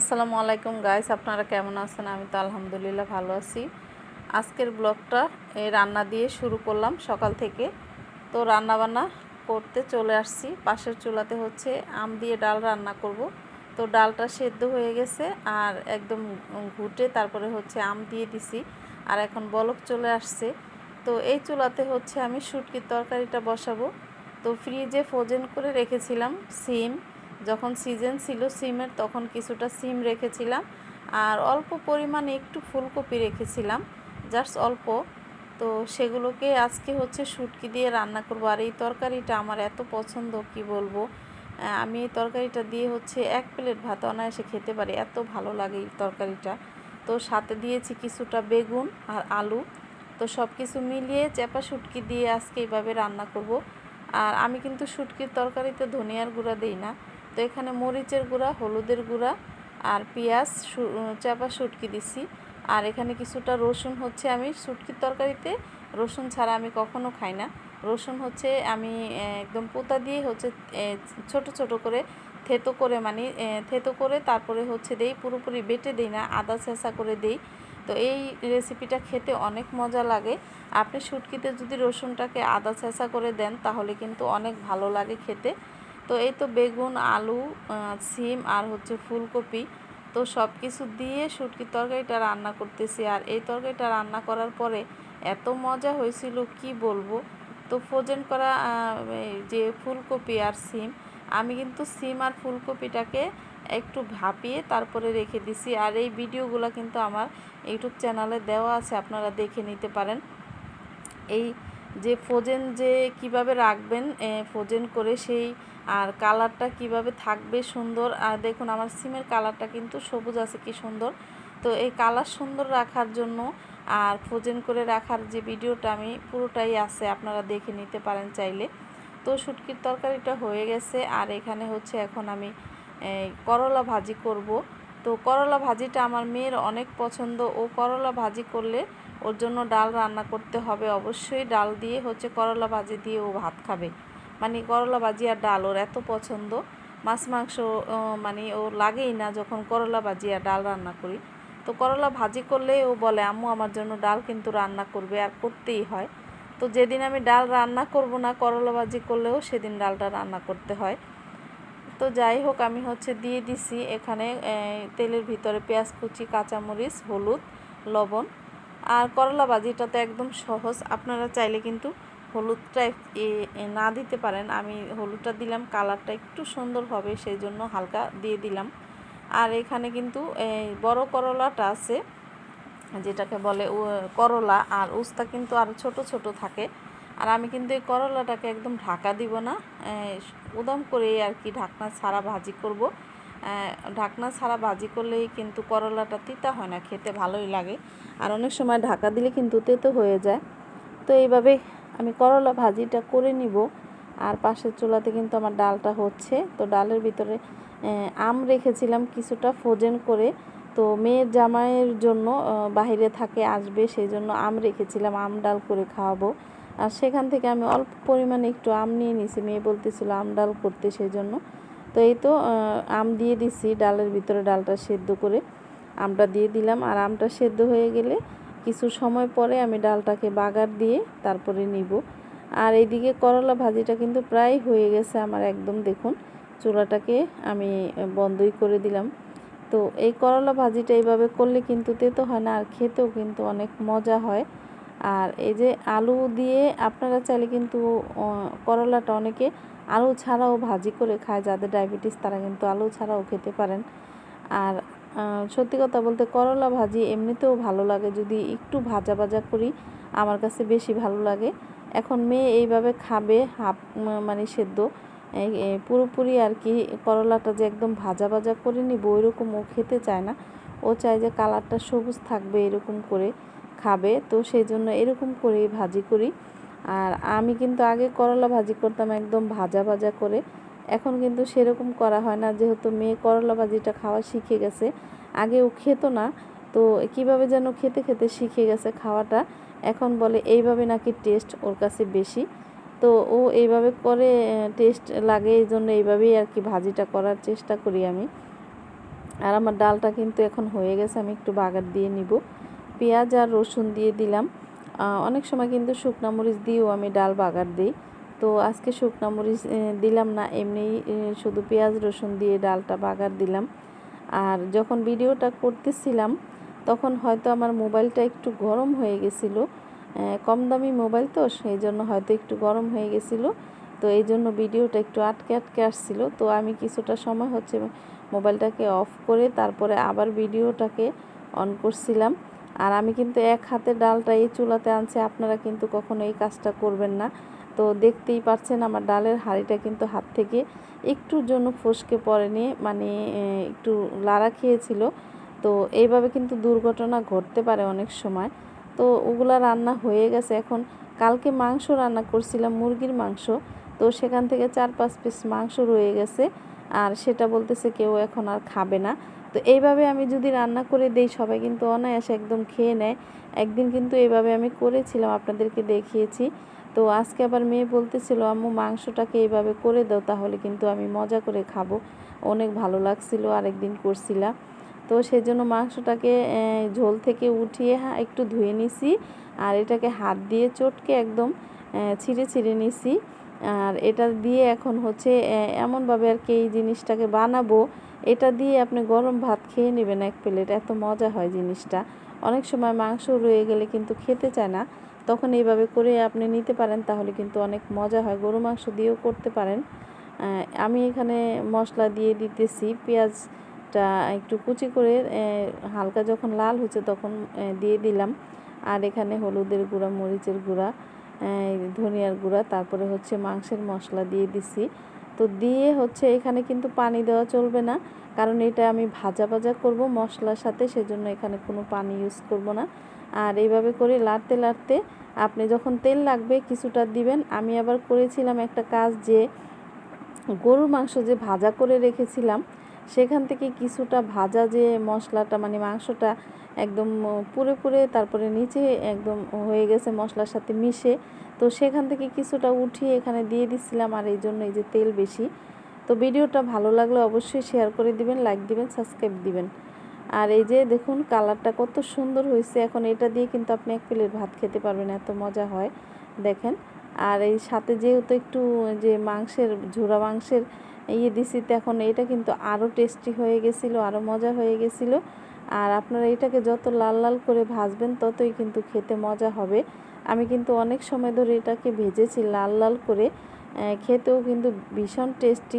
আসসালামু আলাইকুম গাইস, আপনারা কেমন আছেন? আমি তো আলহামদুলিল্লাহ ভালো আছি। আজকের ব্লগটা এই রান্না দিয়ে শুরু করলাম সকাল থেকে। তো রান্না বান্না করতে চলে আসছি। পাশের চুলাতে হচ্ছে আম দিয়ে ডাল রান্না করব। তো ডালটা সেদ্ধ হয়ে গেছে আর একদম ঘুটে তারপরে হচ্ছে আম দিয়ে দিছি আর এখন বলক চলে আসছে। তো এই চুলাতে হচ্ছে আমি শুটকির তরকারিটা বসাবো। তো ফ্রিজে ফ্রোজেন করে রেখেছিলাম সিম, যখন সিজন ছিল সিমের তখন কিছুটা সিম রেখেছিলাম আর অল্প পরিমাণে একটু ফুলকপি রেখেছিলাম, জাস্ট অল্প। তো সেগুলোকে আজকে হচ্ছে শুটকি দিয়ে রান্না করব। আর এই তরকারিটা আমার এত পছন্দ কি বলবো। আমি এই তরকারিটা দিয়ে হচ্ছে 1 প্লেট ভাত অনায়াসে খেতে পারি, এত ভালো লাগে এই তরকারিটা। তো সাথে দিয়েছি কিছুটা বেগুন আর আলু। তো সব কিছু মিলিয়ে চ্যাপা শুটকি দিয়ে আজকে এইভাবে রান্না করব। আর আমি কিন্তু শুটকির তরকারিতে ধনিয়ার গুঁড়া দিই না। তো এখানে মরিচের গুঁড়া, হলুদের গুঁড়া আর পেঁয়াজ, চাপা শুটকি দিছি। আর এখানে কিছুটা রসুন হচ্ছে, আমি শুটকির তরকারিতে রসুন ছাড়া আমি কখনো খাই না। রসুন হচ্ছে আমি একদম পোতা দিয়ে হচ্ছে ছোট ছোট করে থেতো করে থেতো করে তারপরে হচ্ছে দেই, পুরোপুরি বেটে দিই না, আদা ছেঁচা করে দেই। তো এই রেসিপিটা খেতে অনেক মজা লাগে। আপনি শুটকিতে যদি রসুনটাকে আদা ছেঁচা করে দেন তাহলে কিন্তু অনেক ভালো লাগে খেতে। তো এই তো বেগুন, আলু, সিম আর হচ্ছে ফুলকপি, তো সব কিছু দিয়ে শুটকির তরকারিটা রান্না করতেছি। আর এই তরকারিটা রান্না করার পরে এত মজা হয়েছিল কি বলবো। তো ফ্রোজেন করা যে ফুলকপি আর সিম, আমি কিন্তু সিম আর ফুলকপিটাকে একটু ভাপিয়ে তারপরে রেখে দিছি। আর এই ভিডিওগুলো কিন্তু আমার ইউটিউব চ্যানেলে দেওয়া আছে, আপনারা দেখে নিতে পারেন। এই যে ফ্রোজেন যে কিভাবে রাখবেন ফ্রোজেন করে, সেই আর কালারটা কিভাবে থাকবে সুন্দর। আর দেখুন আমার সিমের কালারটা কিন্তু সবুজ আছে, কি সুন্দর। তো এই কালার সুন্দর রাখার জন্য আর ফ্রোজেন করে রাখার যে ভিডিওটা আমি পুরোটাই আছে, আপনারা দেখে নিতে পারেন চাইলে। তো শুটকির তরকারিটা হয়ে গেছে আর এখানে হচ্ছে এখন আমি করলা ভাজি করব। তো করলা ভাজিটা আমার মেয়ের অনেক পছন্দ, ও করলা ভাজি করলে ওর জন্য ডাল রান্না করতে হবে অবশ্যই। ডাল দিয়ে হচ্ছে করলা ভাজি দিয়ে ও ভাত খাবে, মানে করলা ভাজি আর ডাল ওর এত পছন্দ। মাছ মাংস ও লাগেই না যখন করলা ভাজি আর ডাল রান্না করি। তো করলা ভাজি করলে ও বলে আম্মু আমার জন্য ডাল কিন্তু রান্না করবে, আর করতেই হয়। তো যেদিন আমি ডাল রান্না করব না, করলা ভাজি করলেও সেদিন ডালটা রান্না করতে হয়। তো যাই হোক, আমি হচ্ছে দিয়ে দিছি এখানে তেলের ভিতরে পেঁয়াজ কুচি, কাঁচামরিচ, হলুদ, লবণ। আর করলা ভাজিটা তো একদম সহজ, আপনারা চাইলে কিন্তু হলুদটা না দিতে পারেন। আমি হলুদটা দিলাম, কালারটা একটু সুন্দর হবে সেই জন্য হালকা দিয়ে দিলাম। আর এখানে কিন্তু বড় করলাটা আছে, যেটাকে বলে করলা, আর উস্তা কিন্তু আরও ছোট ছোট থাকে। আর আমি কিন্তু এই করলাটাকে একদম ঢাকা দিব না, উদম করে আর কি ঢাকনা ছাড়া ভাজি করব। ঢাকনা ছাড়া ভাজি করলেই কিন্তু করলাটা তিতা হয় না, খেতে ভালোই লাগে। আর অনেক সময় ঢাকা দিলে কিন্তু তেতো হয়ে যায়। তো এইভাবে আমি করলা ভাজিটা করে নিব। আর পাশের চুলাতে কিন্তু আমার ডালটা হচ্ছে। তো ডালের ভিতরে আম রেখেছিলাম কিছুটা ফ্রোজেন করে। তো মেয়ের জামাইয়ের জন্য বাইরে থাকে, আসবে, সেই জন্য আম রেখেছিলাম, আম ডাল করে খাওয়াবো। আর সেখান থেকে আমি অল্প পরিমাণে একটু আম নিয়ে নিছি, মেয়ে বলতেছিল আম ডাল করতে, সেই জন্য। তো এই তো আম দিয়ে দিছি ডালের ভিতরে, ডালটা সেদ্ধ করে আমটা দিয়ে দিলাম। আর আমটা সেদ্ধ হয়ে গেলে কিছু সময় পরে আমি ডালটাকে বাগার দিয়ে তারপরে নিব। আর এইদিকে করলা ভাজিটা কিন্তু প্রায় হয়ে গেছে আমার, একদম দেখুন চুলাটাকে আমি বন্ধই করে দিলাম। তো এই করলা ভাজিটা এইভাবে করলে কিন্তু তেতো হয় না, আর খেতেও কিন্তু অনেক মজা হয়। আর এই যে আলু দিয়ে আপনারা চাইলে কিন্তু করলাটা অনেকে আলু ছাড়াও ভাজি করে খায়, যাদের ডায়াবেটিস তারা কিন্তু আলু ছাড়াও খেতে পারেন। আর সত্যি কথা বলতে করলা ভাজি এমনিতেও ভালো লাগে, যদি একটু ভাজা ভাজা করি আমার কাছে বেশি ভালো লাগে। এখন মেয়ে এইভাবে খাবে হাফ সেদ্ধ, পুরোপুরি আর কি করলাটা যে একদম ভাজা ভাজা করে নিব ওইরকম ও খেতে চায় না। ও চায় যে কালারটা সবুজ থাকবে, এরকম করে খাবে। তো সেই জন্য এরকম করেই ভাজি করি। আর আমি কিন্তু আগে করলা ভাজি করতাম একদম ভাজা ভাজা করে, এখন কিন্তু সেরকম করা হয় না, যেহেতু মেয়ে করলা ভাজিটা খাওয়া শিখে গেছে। আগে ও খেত না, তো কিভাবে যেন খেতে খেতে শিখে গেছে খাওয়াটা। এখন বলে এইভাবে নাকি টেস্ট ওর কাছে বেশি। তো ও এইভাবে করে টেস্ট লাগে, এই জন্য এইভাবেই আর কি ভাজিটা করার চেষ্টা করি আমি। আর আমার ডালটা কিন্তু এখন হয়ে গেছে, আমি একটু বাগার দিয়ে নিব। পেঁয়াজ আর রসুন দিয়ে দিলাম। অনেক সময় কিন্তু শুকনা মরিচ দিয়েও আমি ডাল বাগার দিই, তো আজকে শুকনা মরিচ দিলাম না, এমনি শুধু পেঁয়াজ রসুন দিয়ে ডালটা বাগার দিলাম। আর যখন ভিডিওটা করতেছিলাম তখন হয়তো আমার মোবাইলটা একটু গরম হয়ে গেছিলো, কম দামি মোবাইল তো সেই জন্য হয়তো একটু গরম হয়ে গেছিলো, তো এই জন্য ভিডিওটা একটু আটকে আটকে আসছিলো। তো আমি কিছুটা সময় হচ্ছে মোবাইলটাকে অফ করে তারপরে আবার ভিডিওটাকে অন করছিলাম। আর আমি কিন্তু এক হাতে ডালটা এই চুলাতে আনছি, আপনারা কিন্তু কখনো এই কাজটা করবেন না। তো দেখতেই পাচ্ছেন আমার ডালের হাঁড়িটা কিন্তু হাত থেকে একটুর জন্য ফসকে পড়েনি, মানে একটু লাড়া খেয়েছিল। তো এইভাবে কিন্তু দুর্ঘটনা ঘটতে পারে অনেক সময়। তো ওগুলা রান্না হয়ে গেছে। এখন কালকে মাংস রান্না করছিলাম, মুরগির মাংস, তো সেখান থেকে 4-5 পিস মাংস রয়ে গেছে, আর সেটা বলতেছে কেউ এখন আর খাবে না। তো এইভাবে আমি যদি রান্না করে দেই সবাই কিন্তু অনায়াসে একদম খেয়ে নেয়। একদিন কিন্তু এইভাবে আমি করেছিলাম, আপনাদেরকে দেখিয়েছি। তো আজকে আবার মেয়ে বলতেছিল আম্মু মাংসটাকে এইভাবে করে দাও, তাহলে কিন্তু আমি মজা করে খাবো। অনেক ভালো লাগছিল আরেকদিন করছিলাম। তো সেজন্য মাংসটাকে ঝোল থেকে উঠিয়ে একটু ধুয়ে নিছি, আর এটাকে হাত দিয়ে চটকে একদম ছিঁড়ে ছিঁড়ে নিছি। আর এটা দিয়ে এখন হচ্ছে এমনভাবে আর কি এই জিনিসটাকে বানাবো, এটা দিয়ে আপনি গরম ভাত খেয়ে নেবেন এক প্লেট, এত মজা হয় জিনিসটা। অনেক সময় মাংস রয়ে গেলে কিন্তু খেতে চায় না, তখন এইভাবে করে আপনি নিতে পারেন, তাহলে কিন্তু অনেক মজা হয়। গরু মাংস দিয়েও করতে পারেন। আমি এখানে মশলা দিয়ে দিতেছি, পেঁয়াজটা একটু কুচি করে হালকা যখন লাল হয়েছে তখন দিয়ে দিলাম। আর এখানে হলুদের গুঁড়া, মরিচের গুঁড়া, ধনিয়ার গুঁড়া, তারপরে হচ্ছে মাংসের মশলা দিয়ে দিছি। তো দিয়ে হচ্ছে এখানে কিন্তু পানি দেওয়া চলবে না, কারণ এটা আমি ভাজা ভাজা করব মশলার সাথে, সেজন্য এখানে কোনো পানি ইউজ করব না। আর এইভাবে করে লাড়তে লাড়তে আপনি যখন তেল লাগবে কিছুটা দিবেন। আমি আবার করেছিলাম একটা কাজ, যে গরুর মাংস যে ভাজা করে রেখেছিলাম সেখান থেকে কিছুটা ভাজা যে মশলাটা, মানে মাংসটা একদম পুড়ে পুড়ে তারপরে নিচে একদম হয়ে গেছে মশলার সাথে মিশে, তো সেখান থেকে কিছুটা উঠিয়ে এখানে দিয়ে দিচ্ছিলাম, আর এই জন্য এই যে তেল বেশি। তো ভিডিওটা ভালো লাগলে অবশ্যই শেয়ার করে দিবেন, লাইক দিবেন, সাবস্ক্রাইব দিবেন। আর এই যে দেখুন কালারটা কত সুন্দর হয়েছে, এখন এটা দিয়ে কিন্তু আপনি এক প্লেট ভাত খেতে পারবেন, এত মজা হয় দেখেন। আর এই সাথে যেহেতু একটু যে মাংসের ঝোড়া মাংসের দিছি, এখন এটা কিন্তু আরও টেস্টি হয়ে গেছিলো, আরও মজা হয়ে গেছিলো। আর আপনারা এটাকে যত লাল লাল করে ভাজবেন ততই কিন্তু খেতে মজা হবে। আমি কিন্তু অনেক সময় ধরে এটাকে ভেজেছি লাল লাল করে, খেতেও কিন্তু ভীষণ টেস্টি